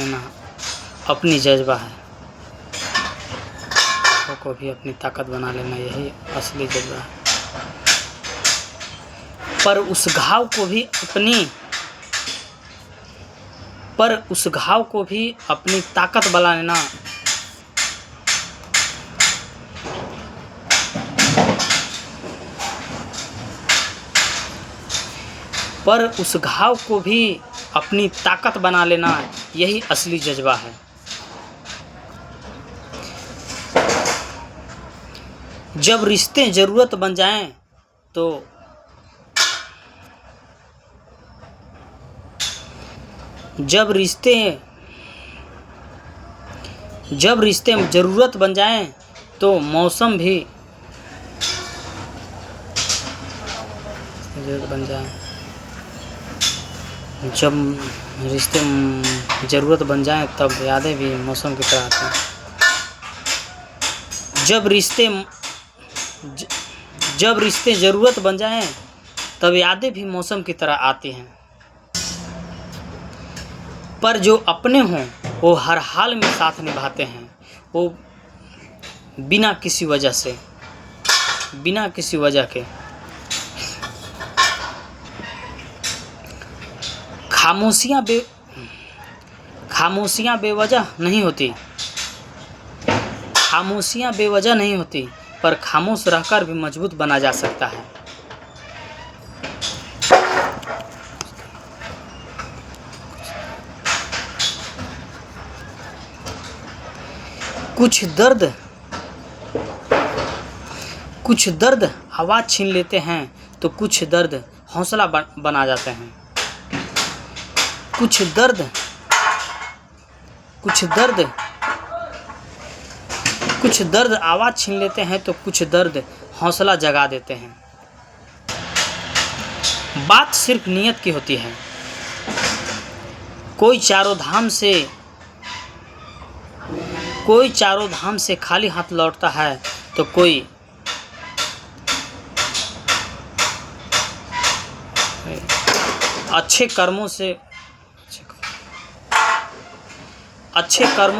ना अपनी जज्बा है, को भी अपनी ताकत बना लेना यही असली जज्बा है। पर उस घाव को भी अपनी ताकत बना लेना यही असली जज्बा है। जब रिश्ते ज़रूरत बन जाएं तो ज़रूरत बन जाएं तो मौसम भी ज़रूरत बन जाएं तब यादें भी मौसम की तरह आती हैं। जब रिश्ते ज़रूरत बन जाएं तब यादें भी मौसम की तरह आती हैं। पर जो अपने हों वो हर हाल में साथ निभाते हैं, वो बिना किसी वजह के। खामोशियाँ बेवजह नहीं होती, पर खामोश रहकर भी मजबूत बना जा सकता है। कुछ दर्द आवाज़ छीन लेते हैं तो कुछ दर्द हौसला बना जाते हैं। कुछ दर्द आवाज़ छीन लेते हैं तो कुछ दर्द हौसला जगा देते हैं। बात सिर्फ नियत की होती है। कोई चारों धाम से खाली हाथ लौटता है तो कोई अच्छे कर्मों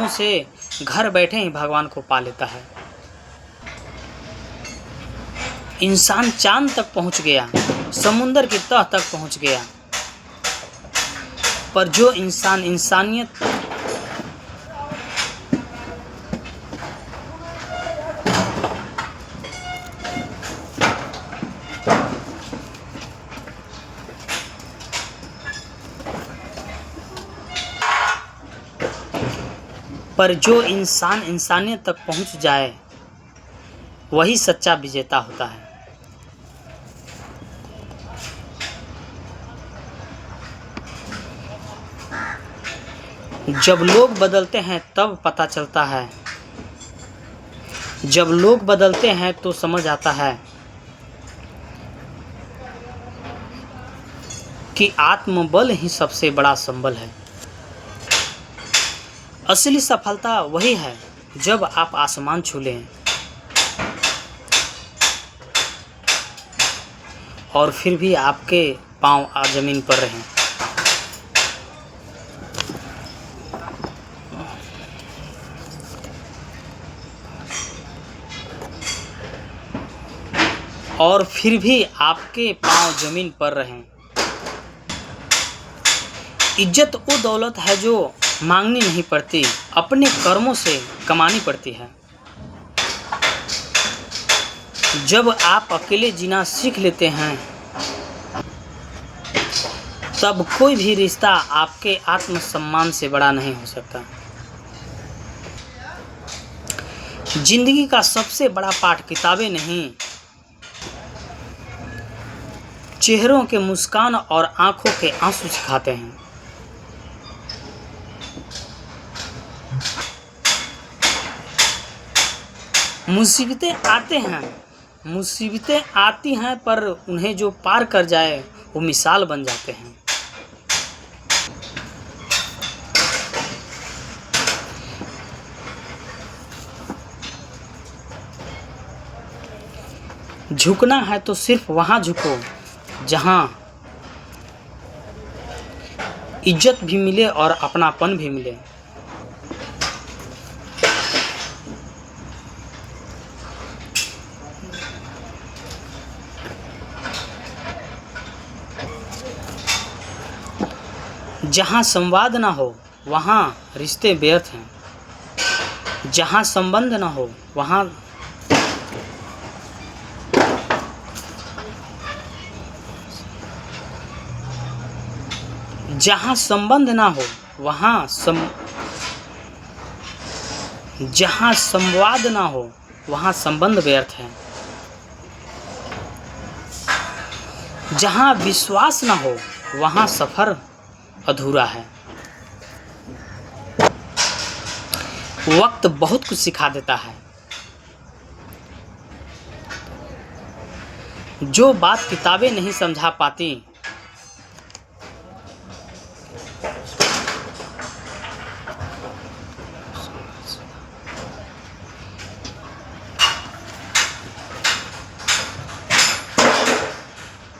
से घर बैठे ही भगवान को पा लेता है। इंसान चांद तक पहुंच गया, समुंदर की तह तक पहुंच गया, पर जो इंसानियत इंसानियत तक पहुंच जाए वही सच्चा विजेता होता है। जब लोग बदलते हैं तब पता चलता है, जब लोग बदलते हैं तो समझ आता है कि आत्मबल ही सबसे बड़ा संबल है। असली सफलता वही है जब आप आसमान छू लें और फिर भी आपके पांव ज़मीन पर रहें। इज्जत वो दौलत है जो मांगनी नहीं पड़ती, अपने कर्मों से कमानी पड़ती है। जब आप अकेले जीना सीख लेते हैं तब कोई भी रिश्ता आपके आत्मसम्मान से बड़ा नहीं हो सकता। जिंदगी का सबसे बड़ा पाठ किताबें नहीं, चेहरों के मुस्कान और आंखों के आंसू सिखाते हैं। मुसीबतें आती हैं पर उन्हें जो पार कर जाए वो मिसाल बन जाते हैं। झुकना है तो सिर्फ वहाँ झुको जहाँ इज्जत भी मिले और अपनापन भी मिले। जहाँ संवाद ना हो वहाँ रिश्ते व्यर्थ हैं। जहाँ संबंध ना हो वहाँ जहाँ संबंध ना हो वहाँ जहाँ संवाद ना हो वहाँ संबंध व्यर्थ है। जहाँ विश्वास ना हो वहाँ सफ़र अधूरा है। वक्त बहुत कुछ सिखा देता है। जो बात किताबें नहीं समझा पाती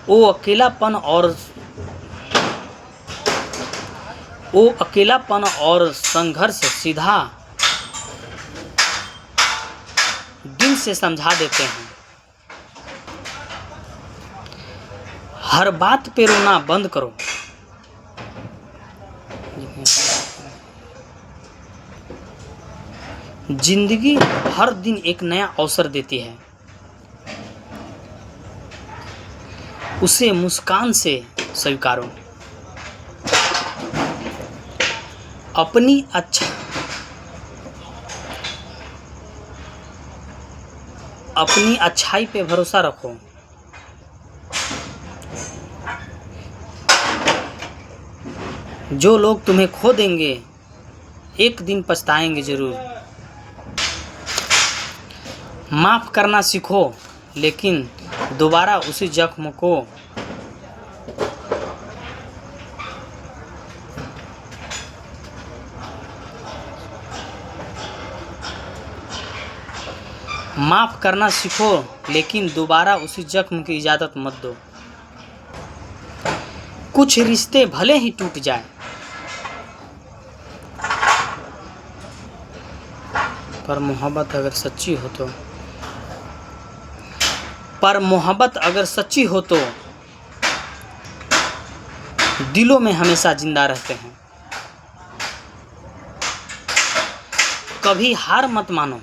वो अकेलापन और संघर्ष सीधा दिल से समझा देते हैं। हर बात पे रोना बंद करो। जिंदगी हर दिन एक नया अवसर देती है। उसे मुस्कान से स्वीकारो। अपनी अच्छाई पे भरोसा रखो। जो लोग तुम्हें खो देंगे एक दिन पछताएंगे जरूर। माफ़ करना सीखो लेकिन दोबारा उसी जख्म को माफ़ करना सीखो लेकिन दोबारा उसी जख्म की इजाज़त मत दो। कुछ रिश्ते भले ही टूट जाए पर मोहब्बत अगर सच्ची हो तो दिलों में हमेशा जिंदा रहते हैं। कभी हार मत मानो।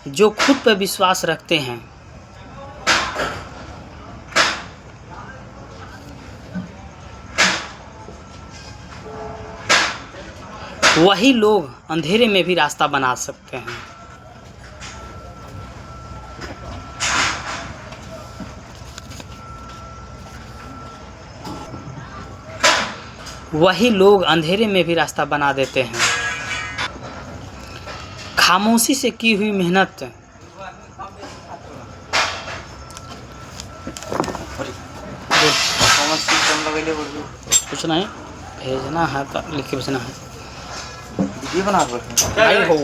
जो खुद पर विश्वास रखते हैं वही लोग अंधेरे में भी रास्ता बना सकते हैं। वही लोग अंधेरे में भी रास्ता बना देते हैं। खामोशी से की हुई मेहनत कुछ नहीं भेजना है तो लिख के भेजना है। नहीं हो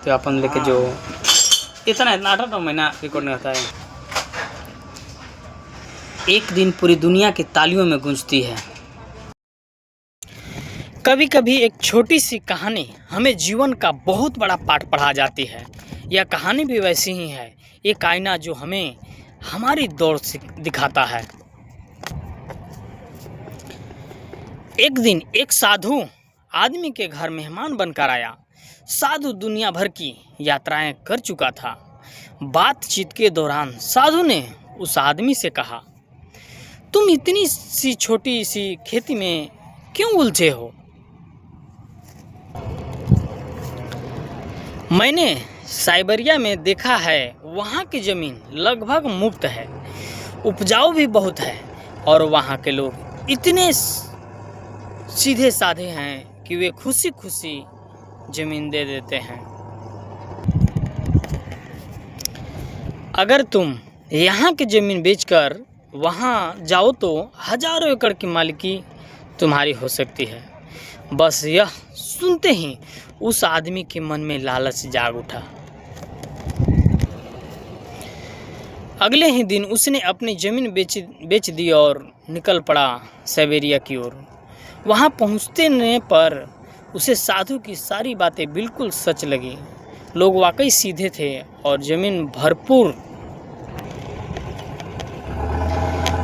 तो अपन लेके जो इतना 8 महीना रिकॉर्ड नहीं होता है। एक दिन पूरी दुनिया की तालियों में गूंजती है। कभी कभी एक छोटी सी कहानी हमें जीवन का बहुत बड़ा पाठ पढ़ा जाती है। यह कहानी भी वैसी ही है। एक आईना जो हमें हमारी दौड़ से दिखाता है। एक दिन एक साधु आदमी के घर मेहमान बनकर आया। साधु दुनिया भर की यात्राएं कर चुका था। बातचीत के दौरान साधु ने उस आदमी से कहा, तुम इतनी सी छोटी सी खेती में क्यों उलझे हो? मैंने साइबेरिया में देखा है, वहाँ की ज़मीन लगभग मुफ्त है, उपजाऊ भी बहुत है और वहाँ के लोग इतने सीधे साधे हैं कि वे खुशी खुशी ज़मीन दे देते हैं। अगर तुम यहाँ की ज़मीन बेचकर वहाँ जाओ तो हजारों एकड़ की मालिकी तुम्हारी हो सकती है। बस यह सुनते ही उस आदमी के मन में लालच जाग उठा। अगले ही दिन उसने अपनी ज़मीन बेच दी और निकल पड़ा साइबेरिया की ओर। वहाँ पहुँचने पर उसे साधु की सारी बातें बिल्कुल सच लगी। लोग वाकई सीधे थे और ज़मीन भरपूर।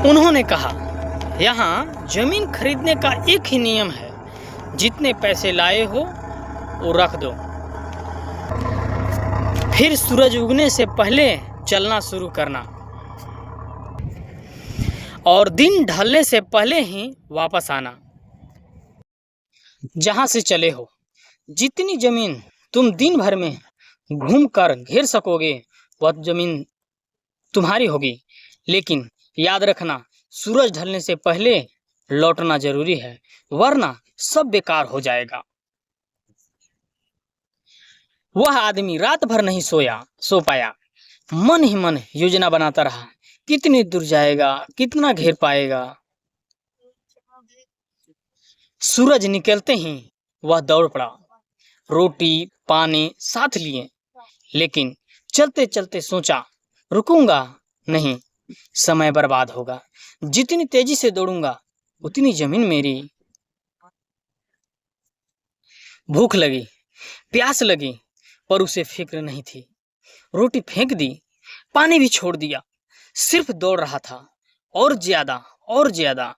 उन्होंने कहा, यहाँ ज़मीन खरीदने का एक ही नियम है, जितने पैसे लाए हो वो रख दो। फिर सूरज उगने से पहले चलना शुरू करना और दिन ढलने से पहले ही वापस आना। जहां से चले हो, जितनी जमीन तुम दिन भर में घूमकर घेर सकोगे वह जमीन तुम्हारी होगी। लेकिन याद रखना, सूरज ढलने से पहले लौटना जरूरी है, वरना सब बेकार हो जाएगा। वह आदमी रात भर नहीं सो पाया। मन ही मन योजना बनाता रहा, कितनी दूर जाएगा, कितना घेर पाएगा। सूरज निकलते ही वह दौड़ पड़ा, रोटी पानी साथ लिए। लेकिन चलते चलते सोचा, रुकूंगा नहीं, समय बर्बाद होगा। जितनी तेजी से दौड़ूंगा उतनी जमीन मेरी। भूख लगी, प्यास लगी, पर उसे फिक्र नहीं थी। रोटी फेंक दी, पानी भी छोड़ दिया, सिर्फ दौड़ रहा था, और ज्यादा और ज्यादा।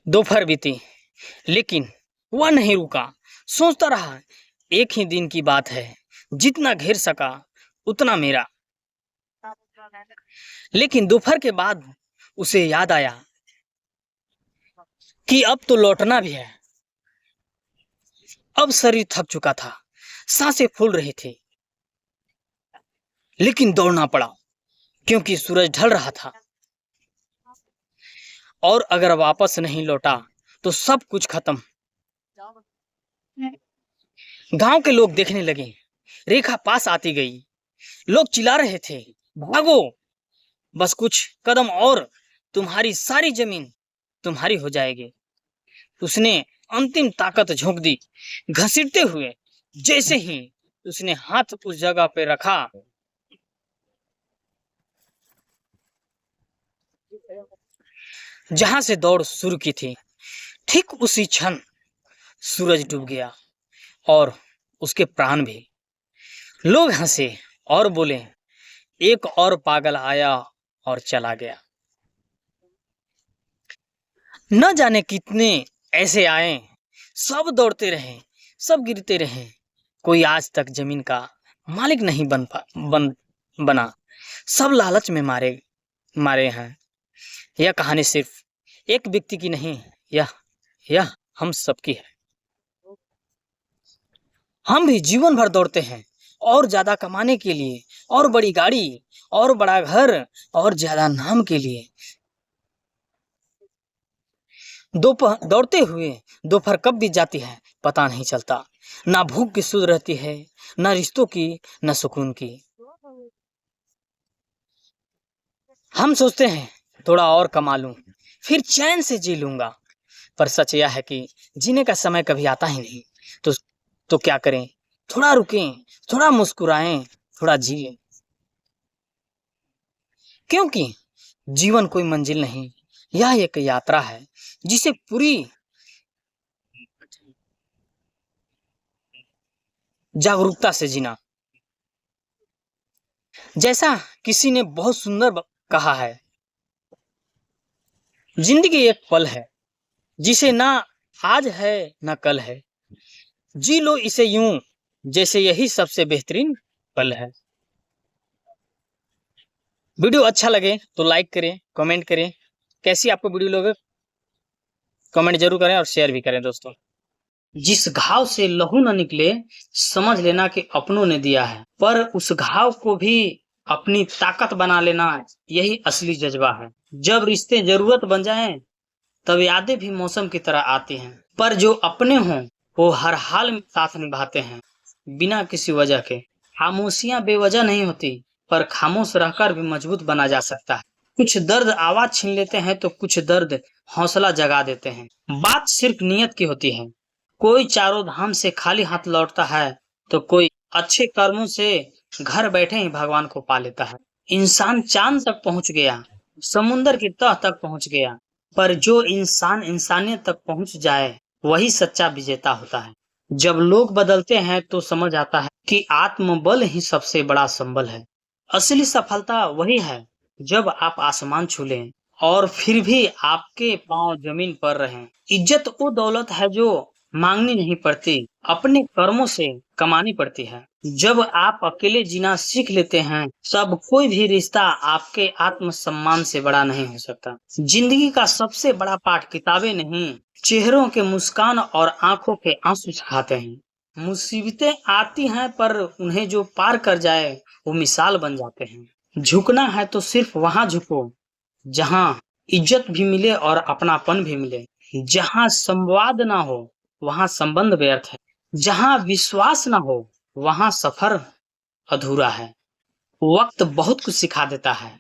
दोपहर बीती, लेकिन वह नहीं रुका। सोचता रहा, एक ही दिन की बात है, जितना घेर सका उतना मेरा। लेकिन दोपहर के बाद उसे याद आया कि अब तो लौटना भी है। अब शरीर थक चुका था, सांसें फूल रही थी, लेकिन दौड़ना पड़ा क्योंकि सूरज ढल रहा था। और अगर वापस नहीं लौटा तो सब कुछ खत्म। गांव के लोग देखने लगे। रेखा पास आती गई। लोग चिल्ला रहे थे, भागो, बस कुछ कदम और तुम्हारी सारी जमीन तुम्हारी हो जाएगी। उसने अंतिम ताकत झोंक दी। घसीटते हुए जैसे ही उसने हाथ उस जगह पे रखा, जहां से दौड़ शुरू की थी, ठीक उसी क्षण सूरज डूब गया और उसके प्राण भी। लोग हंसे और बोले, एक और पागल आया और चला गया। न जाने कितने ऐसे आए, सब दौड़ते रहे, सब गिरते रहे, कोई आज तक जमीन का मालिक नहीं बना। सब लालच में मारे हैं। यह कहानी सिर्फ एक व्यक्ति की नहीं, यह हम सबकी है। हम भी जीवन भर दौड़ते हैं, और ज्यादा कमाने के लिए, और बड़ी गाड़ी, और बड़ा घर, और ज्यादा नाम के लिए। दौड़ते हुए दोपहर कब बीत जाती है पता नहीं चलता। ना भूख की सुध रहती है, ना रिश्तों की, ना सुकून की। हम सोचते हैं थोड़ा और कमा लूं, फिर चैन से जी लूंगा। पर सच यह है कि जीने का समय कभी आता ही नहीं। तो क्या करें, थोड़ा रुकें, थोड़ा मुस्कुराएं, थोड़ा जिए। क्योंकि जीवन कोई मंजिल नहीं, यह एक यात्रा है जिसे पूरी जागरूकता से जीना। जैसा किसी ने बहुत सुंदर कहा है, जिंदगी एक पल है जिसे ना आज है ना कल है। जी लो इसे यूं जैसे यही सबसे बेहतरीन पल है। वीडियो अच्छा लगे तो लाइक करें, कमेंट करें। कैसी आपको वीडियो लगे कमेंट जरूर करें और शेयर भी करें दोस्तों। जिस घाव से लहू न निकले समझ लेना कि अपनों ने दिया है, पर उस घाव को भी अपनी ताकत बना लेना, यही असली जज्बा है। जब रिश्ते जरूरत बन जाएं तब यादें भी मौसम की तरह आती हैं, पर जो अपने हों वो हर हाल में साथ निभाते हैं बिना किसी वजह के। खामोशियां बेवजह नहीं होती, पर खामोश रहकर भी मजबूत बना जा सकता है। कुछ दर्द आवाज छीन लेते हैं तो कुछ दर्द हौसला जगा देते हैं। बात सिर्फ नियत की होती है। कोई चारों धाम से खाली हाथ लौटता है तो कोई अच्छे कर्मों से घर बैठे ही भगवान को पा लेता है। इंसान चांद तक पहुंच गया, समुंदर की तह तक पहुंच गया, पर जो इंसान इंसानियत तक पहुंच जाए वही सच्चा विजेता होता है। जब लोग बदलते हैं तो समझ आता है कि आत्मबल ही सबसे बड़ा संबल है। असली सफलता वही है जब आप आसमान छू लें और फिर भी आपके पांव जमीन पर रहे। इज्जत वो दौलत है जो मांगनी नहीं पड़ती, अपने कर्मों से कमानी पड़ती है। जब आप अकेले जीना सीख लेते हैं, तब कोई भी रिश्ता आपके आत्मसम्मान से बड़ा नहीं हो सकता। जिंदगी का सबसे बड़ा पाठ किताबें नहीं, चेहरों के मुस्कान और आंखों के आंसू सिखाते हैं। मुसीबतें आती हैं, पर उन्हें जो पार कर जाए वो मिसाल बन जाते हैं। झुकना है तो सिर्फ वहां झुको जहां इज्जत भी मिले और अपनापन भी मिले। जहां संवाद ना हो वहां संबंध व्यर्थ है। जहां विश्वास ना हो वहां सफर अधूरा है। वक्त बहुत कुछ सिखा देता है।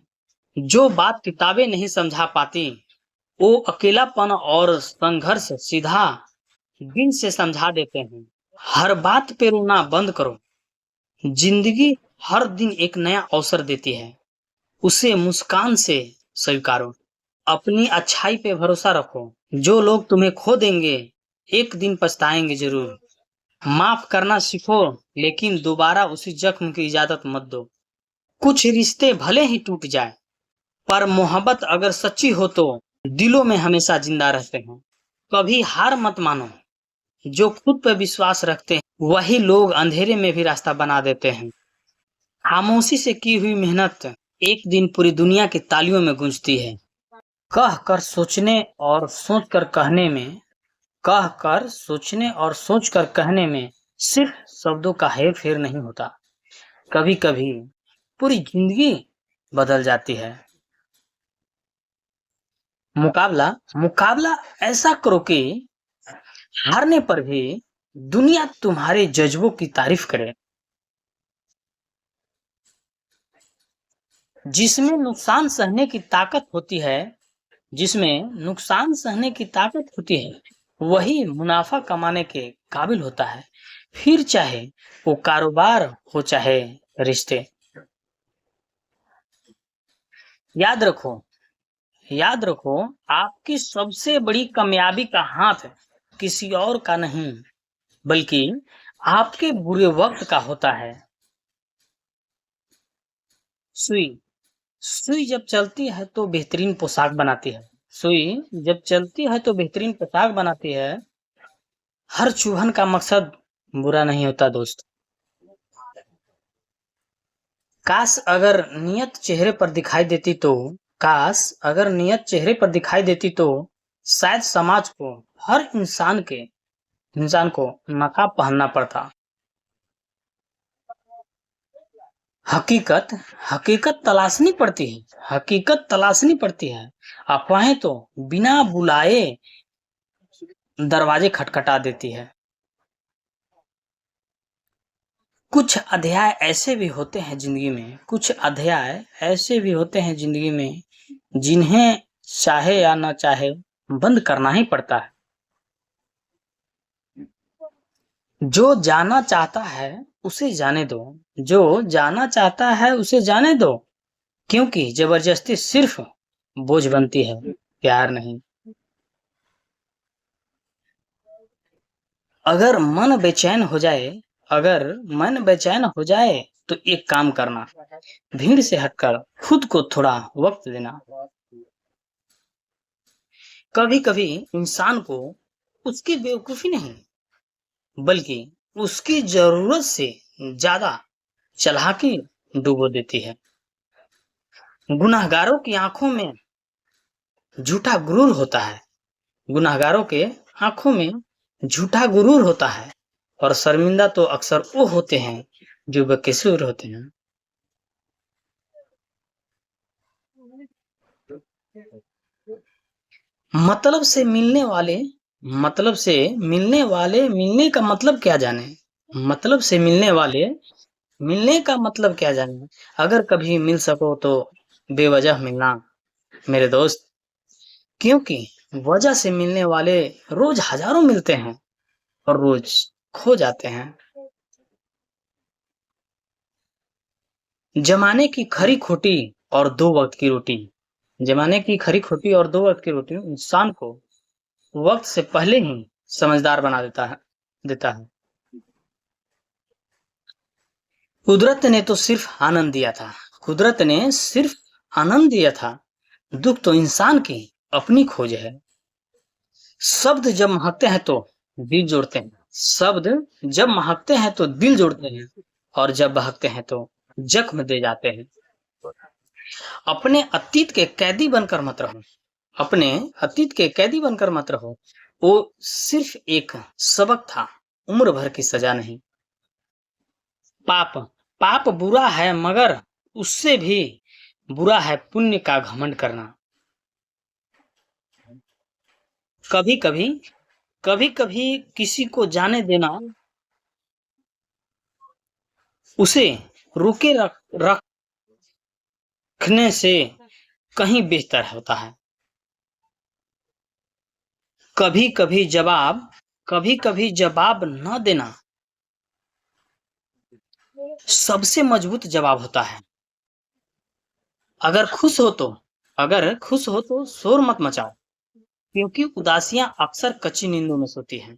जो बात किताबें नहीं समझा पाती, वो अकेलापन और संघर्ष सीधा दिल से समझा देते हैं। हर बात पे रोना बंद करो। जिंदगी हर दिन एक नया अवसर देती है, उसे मुस्कान से स्वीकारो। अपनी अच्छाई पे भरोसा रखो। जो लोग तुम्हें खो देंगे एक दिन पछताएंगे जरूर। माफ करना सीखो, लेकिन दोबारा उसी जख्म की इजाजत मत दो। कुछ रिश्ते भले ही टूट जाए, पर मोहब्बत अगर सच्ची हो तो दिलों में हमेशा जिंदा रहते हैं। कभी हार मत मानो। जो खुद पर विश्वास रखते हैं वही लोग अंधेरे में भी रास्ता बना देते हैं। खामोशी से की हुई मेहनत एक दिन पूरी दुनिया की तालियों में गूंजती है। कह कर सोचने और सोच कर कहने में कह कर सोचने और सोच कर कहने में सिर्फ शब्दों का हेर फेर नहीं होता, कभी कभी पूरी जिंदगी बदल जाती है। मुकाबला मुकाबला ऐसा करो कि हारने पर भी दुनिया तुम्हारे जज्बों की तारीफ करे। जिसमें नुकसान सहने की ताकत होती है जिसमें नुकसान सहने की ताकत होती है वही मुनाफा कमाने के काबिल होता है। फिर चाहे वो कारोबार हो चाहे रिश्ते। याद रखो याद रखो, आपकी सबसे बड़ी कामयाबी का हाथ किसी और का नहीं, बल्कि आपके बुरे वक्त का होता है। सुई सुई जब चलती है तो बेहतरीन पोशाक बनाती है। सुई जब चलती है तो बेहतरीन पोशाक बनाती है। हर चुभन का मकसद बुरा नहीं होता दोस्त। काश अगर नियत चेहरे पर दिखाई देती तो काश अगर नियत चेहरे पर दिखाई देती तो शायद समाज को हर इंसान को नकाब पहनना पड़ता। हकीकत हकीकत तलाशनी पड़ती है हकीकत तलाशनी पड़ती है। अफवाहें तो बिना बुलाए दरवाजे खटखटा देती है। कुछ अध्याय ऐसे भी होते हैं जिंदगी में कुछ अध्याय ऐसे भी होते हैं जिंदगी में जिन्हें चाहे या ना चाहे बंद करना ही पड़ता है। जो जाना चाहता है उसे जाने दो। जो जाना चाहता है उसे जाने दो, क्योंकि जबरदस्ती सिर्फ बोझ बनती है, प्यार नहीं। अगर मन बेचैन हो जाए अगर मन बेचैन हो जाए तो एक काम करना, भीड़ से हटकर खुद को थोड़ा वक्त देना। कभी कभी इंसान को उसकी बेवकूफी नहीं, बल्कि उसकी जरूरत से ज्यादा चालाकी डुबो देती है। गुनहगारों की आंखों में झूठा गुरूर होता है गुनहगारों के आंखों में झूठा गुरूर होता है, और शर्मिंदा तो अक्सर वो होते हैं जो बेकसूर होते हैं। मतलब से मिलने वाले मिलने का मतलब क्या जाने। मतलब से मिलने का मतलब क्या जाने। अगर कभी मिल सको तो बेवजह मिलना मेरे दोस्त, क्योंकि वजह से मिलने वाले रोज हजारों मिलते हैं और रोज खो जाते हैं। जमाने की खरी खोटी और दो वक्त की रोटी जमाने की खरी खोटी और दो वक्त की रोटी इंसान को वक्त से पहले ही समझदार बना देता है। कुदरत ने सिर्फ आनंद दिया था दुख तो इंसान की अपनी खोज है। शब्द जब महकते हैं तो दिल जोड़ते हैं। शब्द जब महकते हैं तो दिल जोड़ते हैं, और जब बहकते हैं तो जख्म दे जाते हैं। अपने अतीत के कैदी बनकर मत रहो। अपने अतीत के कैदी बनकर मत रहो। वो सिर्फ एक सबक था, उम्र भर की सजा नहीं। पाप पाप बुरा है, मगर उससे भी बुरा है पुण्य का घमंड करना। कभी कभी कभी कभी किसी को जाने देना उसे रोके रखने से कहीं बेहतर होता है। कभी कभी कभी जवाब न देना सबसे मजबूत जवाब होता है। अगर खुश हो तो शोर मत मचाओ, क्योंकि उदासियां अक्सर कच्ची नींदों में सोती हैं।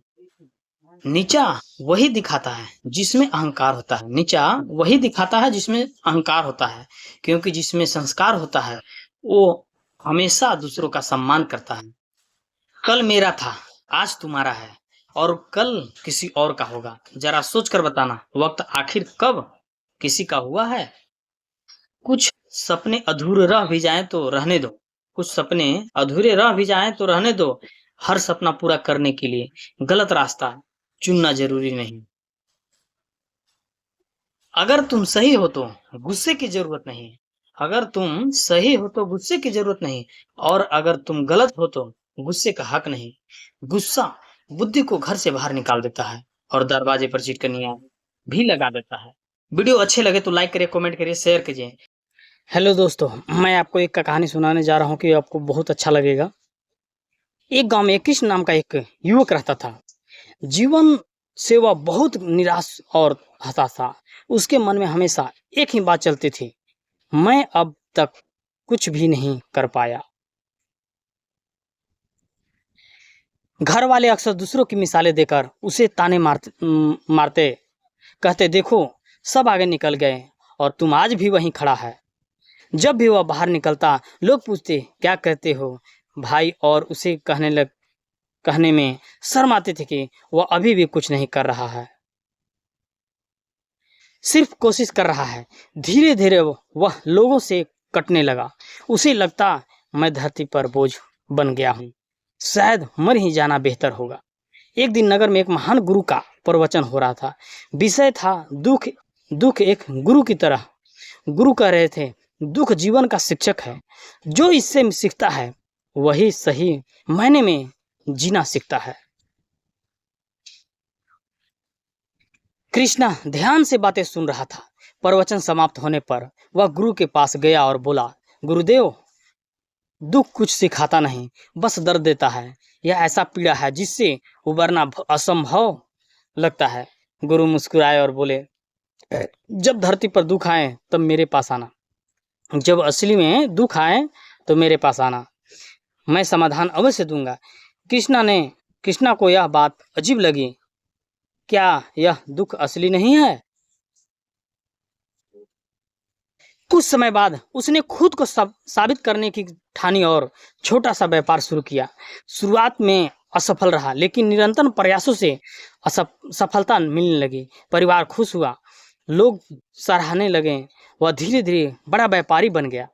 नीचा वही दिखाता है जिसमें अहंकार होता है। नीचा वही दिखाता है जिसमें अहंकार होता है, क्योंकि जिसमें संस्कार होता है वो हमेशा दूसरों का सम्मान करता है। कल मेरा था, आज तुम्हारा है, और कल किसी और का होगा। जरा सोच कर बताना, वक्त आखिर कब किसी का हुआ है? कुछ सपने अधूरे रह भी जाएं तो रहने दो। कुछ सपने अधूरे रह भी जाएं तो रहने दो। हर सपना पूरा करने के लिए गलत रास्ता चुनना जरूरी नहीं। अगर तुम सही हो तो गुस्से की जरूरत नहीं। अगर तुम सही हो तो गुस्से की जरूरत नहीं, और अगर तुम गलत हो तो गुस्से का हक नहीं। गुस्सा बुद्धि को घर से बाहर निकाल देता है और दरवाजे पर चिटकनियां भी लगा देता है। वीडियो अच्छे लगे तो लाइक करिए, कमेंट करिए, शेयर कीजिए। हेलो दोस्तों, मैं आपको एक का कहानी सुनाने जा रहा हूँ कि आपको बहुत अच्छा लगेगा। एक गांव में कृष्ण नाम का एक युवक रहता था। जीवन से वह बहुत निराश और हताश था। उसके मन में हमेशा एक ही बात चलती थी, मैं अब तक कुछ भी नहीं कर पाया। घर वाले अक्सर दूसरों की मिसालें देकर उसे ताने मारते कहते, देखो सब आगे निकल गए और तुम आज भी वहीं खड़ा है। जब भी वह बाहर निकलता, लोग पूछते, क्या कहते हो भाई, और उसे कहने में शर्म आती थी कि वह अभी भी कुछ नहीं कर रहा है, सिर्फ कोशिश कर रहा है। धीरे धीरे वह लोगों से कटने लगा। उसे लगता, मैं धरती पर बोझ बन गया हूँ, शायद मर ही जाना बेहतर होगा। एक दिन नगर में एक महान गुरु का प्रवचन हो रहा था। विषय था दुख। दुख एक गुरु की तरह। गुरु कह रहे थे, दुख जीवन का शिक्षक है। जो इससे सीखता है वही सही मायने में जीना सीखता है। कृष्णा ध्यान से बातें सुन रहा था। प्रवचन समाप्त होने पर वह गुरु के पास गया और बोला, गुरुदेव, दुख कुछ सिखाता नहीं, बस दर्द देता है। यह ऐसा पीड़ा है जिससे उबरना असंभव लगता है। गुरु मुस्कुराए और बोले, जब धरती पर दुख आए तब मेरे पास आना। जब असली में दुख आए तो मेरे पास आना, मैं समाधान अवश्य दूंगा। कृष्णा को यह बात अजीब लगी। क्या यह दुख असली नहीं है? कुछ समय बाद उसने खुद को साबित करने की ठानी और छोटा सा व्यापार शुरू किया। शुरुआत में असफल रहा, लेकिन निरंतर प्रयासों से सफलता मिलने लगी। परिवार खुश हुआ, लोग सराहने लगे। वह धीरे धीरे बड़ा व्यापारी बन गया।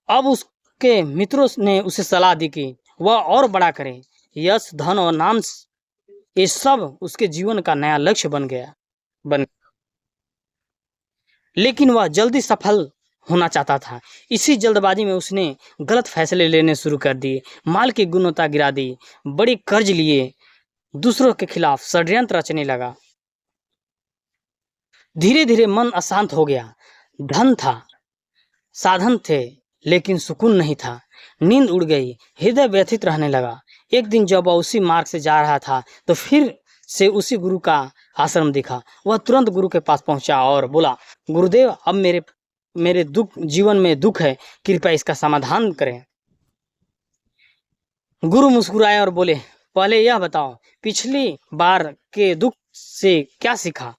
अब उसके मित्रों ने उसे सलाह दी कि वह और बड़ा करे। यश, धन और नाम, ये सब उसके जीवन का नया लक्ष्य बन लेकिन वह जल्दी सफल होना चाहता था। इसी जल्दबाजी में उसने गलत फैसले लेने शुरू कर दिए। माल की गुणवत्ता गिरा दी, बड़े कर्ज लिए, दूसरों के खिलाफ षड्यंत्र रचने लगा। धीरे धीरे मन अशांत हो गया। धन था, साधन थे, लेकिन सुकून नहीं था। नींद उड़ गई, हृदय व्यथित रहने लगा। एक दिन जब वह उसी मार्ग से जा रहा था तो फिर से उसी गुरु का आश्रम दिखा। वह तुरंत गुरु के पास पहुंचा और बोला, गुरुदेव, अब मेरे जीवन में दुख है, कृपया इसका समाधान करें। गुरु मुस्कुराए और बोले, पहले यह बताओ, पिछली बार के दुख से क्या सीखा?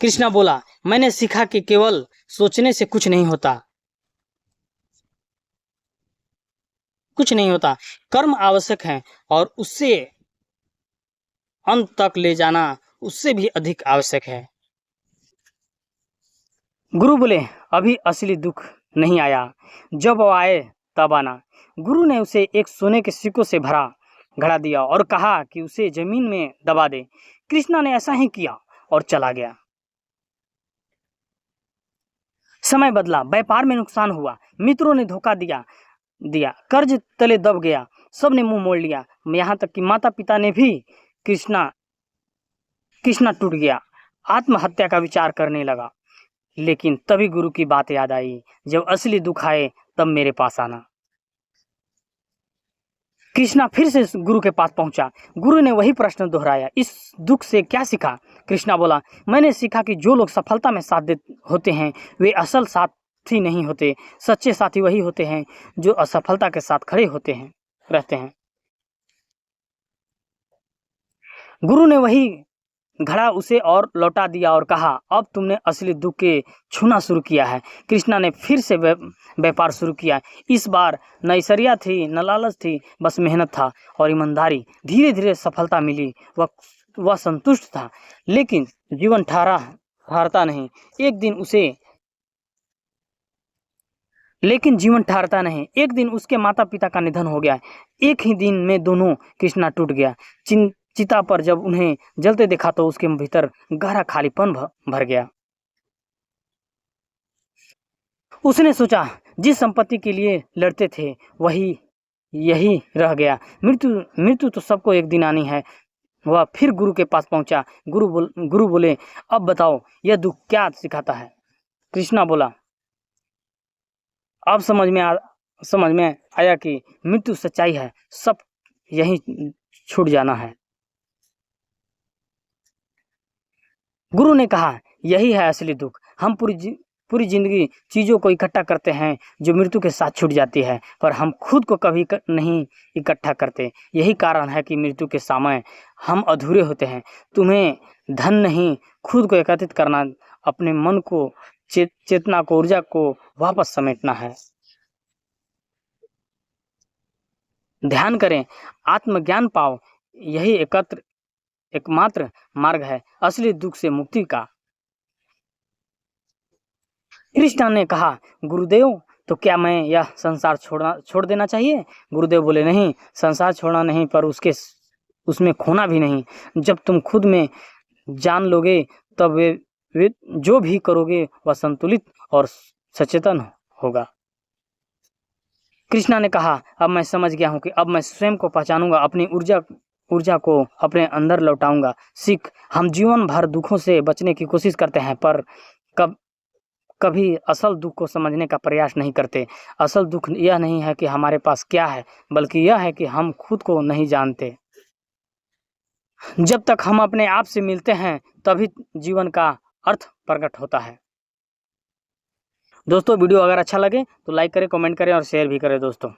कृष्णा बोला, मैंने सीखा कि केवल सोचने से कुछ नहीं होता, कर्म आवश्यक है और उससे अंत तक ले जाना उससे भी अधिक आवश्यक है। गुरु बोले, अभी असली दुख नहीं आया, जब वो आए तब आना। गुरु ने उसे एक सोने के सिक्कों से भरा घड़ा दिया और कहा कि उसे जमीन में दबा दे। कृष्णा ने ऐसा ही किया और चला गया। समय बदला, व्यापार में नुकसान हुआ, मित्रों ने धोखा दिया, कर्ज तले दब गया, सब ने मुंह मोड़ लिया, यहाँ तक कि माता पिता ने भी। कृष्णा टूट गया, आत्महत्या का विचार करने लगा। लेकिन तभी गुरु की बात याद आई, जब असली दुख आए तब मेरे पास आना। कृष्णा फिर से गुरु के पास पहुंचा। गुरु ने वही प्रश्न दोहराया, इस दुख से क्या सीखा? कृष्णा बोला, मैंने सीखा कि जो लोग सफलता में साथ होते हैं वे असल साथी नहीं होते। सच्चे साथी वही होते हैं जो असफलता के साथ खड़े रहते हैं। गुरु ने वही घड़ा उसे और लौटा दिया और कहा, अब तुमने असली दुख के छूना शुरू किया है। कृष्णा ने फिर से व्यापार शुरू किया। इस बार न ऐश्वर्या थी, न लालच थी, बस मेहनत था और ईमानदारी। धीरे धीरे सफलता मिली। वह संतुष्ट था, लेकिन जीवन ठहरता नहीं। एक दिन उसके माता पिता का निधन हो गया। एक ही दिन में दोनों। कृष्णा टूट गया। चिता पर जब उन्हें जलते देखा तो उसके भीतर गहरा खालीपन भर गया। उसने सोचा, जिस संपत्ति के लिए लड़ते थे वही यही रह गया। मृत्यु तो सबको एक दिन आनी है। वह फिर गुरु के पास पहुंचा। गुरु बोले, अब बताओ यह दुख क्या सिखाता है? कृष्णा बोला, अब समझ में आया कि मृत्यु सच्चाई है, सब यहीं छूट जाना है। गुरु ने कहा, यही है असली दुख। हम पूरी जिंदगी चीजों को इकट्ठा करते हैं जो मृत्यु के साथ छूट जाती है, पर हम खुद को कभी नहीं इकट्ठा करते। यही कारण है कि मृत्यु के समय हम अधूरे होते हैं। तुम्हें धन नहीं, खुद को एकत्रित करना, अपने मन को, चेतना को, ऊर्जा को वापस समेटना है। ध्यान करें, आत्मज्ञान पाओ, यही एकमात्र मार्ग है असली दुख से मुक्ति का। कृष्णा ने कहा, गुरुदेव, तो क्या मैं यह संसार छोड़ देना चाहिए? गुरुदेव बोले, नहीं, संसार छोड़ना नहीं, पर उसमें खोना भी नहीं। जब तुम खुद में जान लोगे तब वे जो भी करोगे वह संतुलित और सचेतन होगा। कृष्णा ने कहा, अब मैं समझ गया हूँ कि अब मैं स्वयं को पहचानूंगा, अपनी ऊर्जा को अपने अंदर लौटाऊंगा। सीख, हम जीवन भर दुखों से बचने की कोशिश करते हैं, पर कभी असल दुख को समझने का प्रयास नहीं करते। असल दुख यह नहीं है कि हमारे पास क्या है, बल्कि यह है कि हम खुद को नहीं जानते। जब तक हम अपने आप से मिलते हैं तभी जीवन का अर्थ प्रकट होता है। दोस्तों, वीडियो अगर अच्छा लगे तो लाइक करें, कमेंट करें और शेयर भी करें दोस्तों।